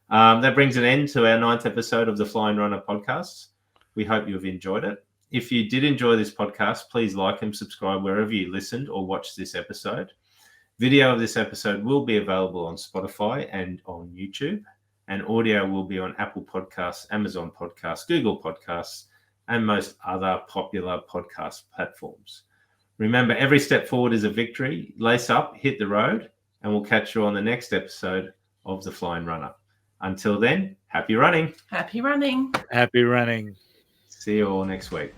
That brings an end to our 9th episode of the Flying Runner podcast. We hope you've enjoyed it. If you did enjoy this podcast, please like and subscribe wherever you listened or watched this episode. Video of this episode will be available on Spotify and on YouTube, and audio will be on Apple Podcasts, Amazon Podcasts, Google Podcasts, and most other popular podcast platforms. Remember, every step forward is a victory. Lace up, hit the road, and we'll catch you on the next episode of The Flying Runner. Until then, happy running. Happy running. Happy running. See you all next week.